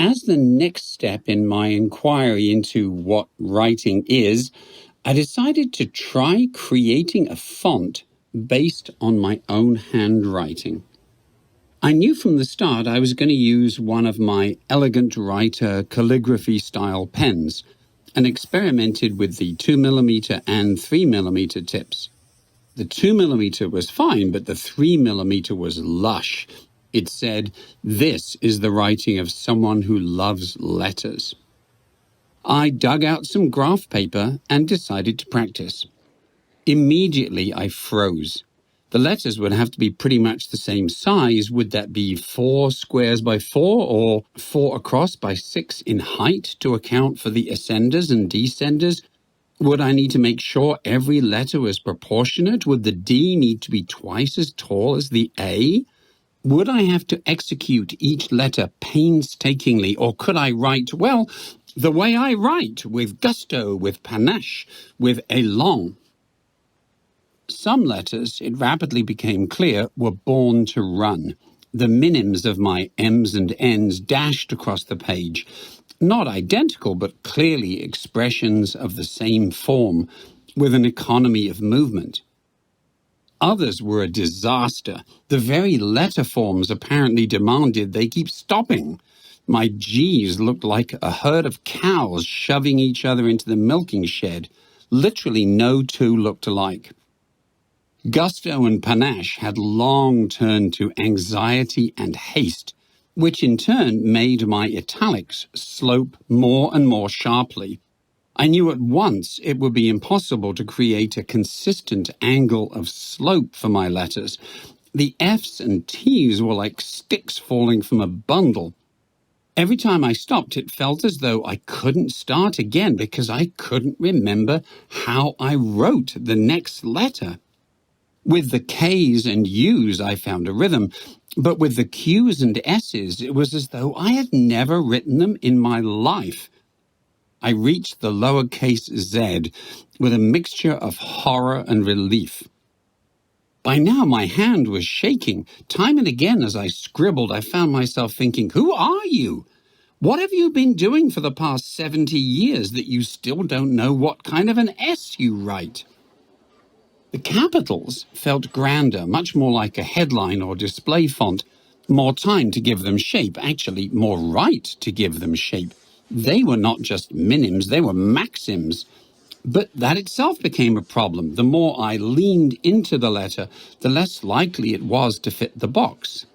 as the next step in my inquiry into what writing is, I decided to try creating a font based on my own handwriting. I knew from the start I was going to use one of my Elegant Writer calligraphy style pens and experimented with the 2mm and 3mm tips. The 2mm was fine, but the 3mm was lush. It said, "This is the writing of someone who loves letters." I dug out some graph paper and decided to practice. Immediately I froze. The letters would have to be pretty much the same size. Would that be 4 squares by 4 or 4 across by 6 in height to account for the ascenders and descenders? Would I need to make sure every letter was proportionate? Would the D need to be twice as tall as the A? Would I have to execute each letter painstakingly, or could I write, well, the way I write, with gusto, with panache, with élan? Some letters, it rapidly became clear, were born to run. The minims of my M's and N's dashed across the page. Not identical, but clearly expressions of the same form, with an economy of movement. Others were a disaster. The very letter forms apparently demanded they keep stopping. My G's looked like a herd of cows shoving each other into the milking shed. Literally no two looked alike. Gusto and panache had long turned to anxiety and haste, which in turn made my italics slope more and more sharply. I knew at once it would be impossible to create a consistent angle of slope for my letters. The F's and T's were like sticks falling from a bundle. Every time I stopped, it felt as though I couldn't start again because I couldn't remember how I wrote the next letter. With the K's and U's, I found a rhythm, but with the Q's and S's, it was as though I had never written them in my life. I reached the lowercase z with a mixture of horror and relief. By now my hand was shaking. Time and again as I scribbled, I found myself thinking, who are you? What have you been doing for the past 70 years that you still don't know what kind of an S you write? The capitals felt grander, much more like a headline or display font. More time to give them shape, actually more right to give them shape. They were not just minims, they were maxims. But that itself became a problem. The more I leaned into the letter, the less likely it was to fit the box.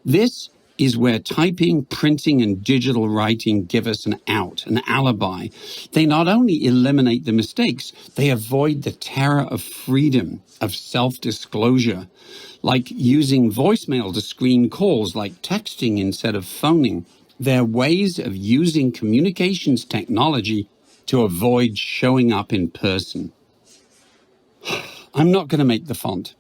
This is where typing, printing, and digital writing give us an out, an alibi. They not only eliminate the mistakes, they avoid the terror of freedom, of self-disclosure, like using voicemail to screen calls, like texting instead of phoning. They're ways of using communications technology to avoid showing up in person. I'm not going to make the font.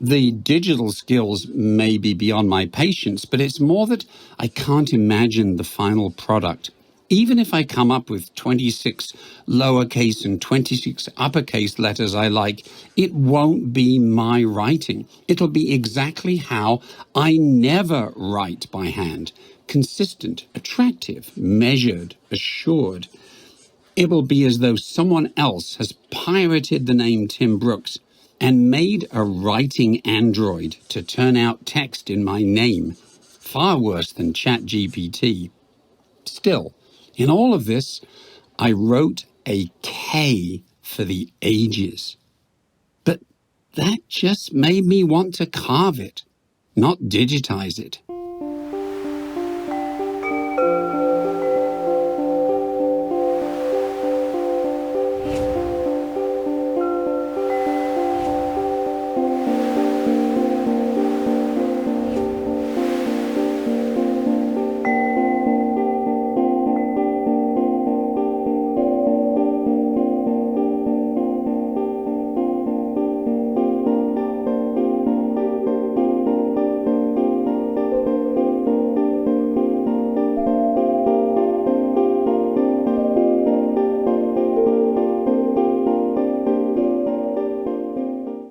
The digital skills may be beyond my patience, but it's more that I can't imagine the final product. Even if I come up with 26 lowercase and 26 uppercase letters I like, it won't be my writing. It'll be exactly how I never write by hand. Consistent, attractive, measured, assured. It will be as though someone else has pirated the name Tim Brooks and made a writing android to turn out text in my name. Far worse than ChatGPT. Still, in all of this, I wrote a K for the ages. But that just made me want to carve it, not digitize it.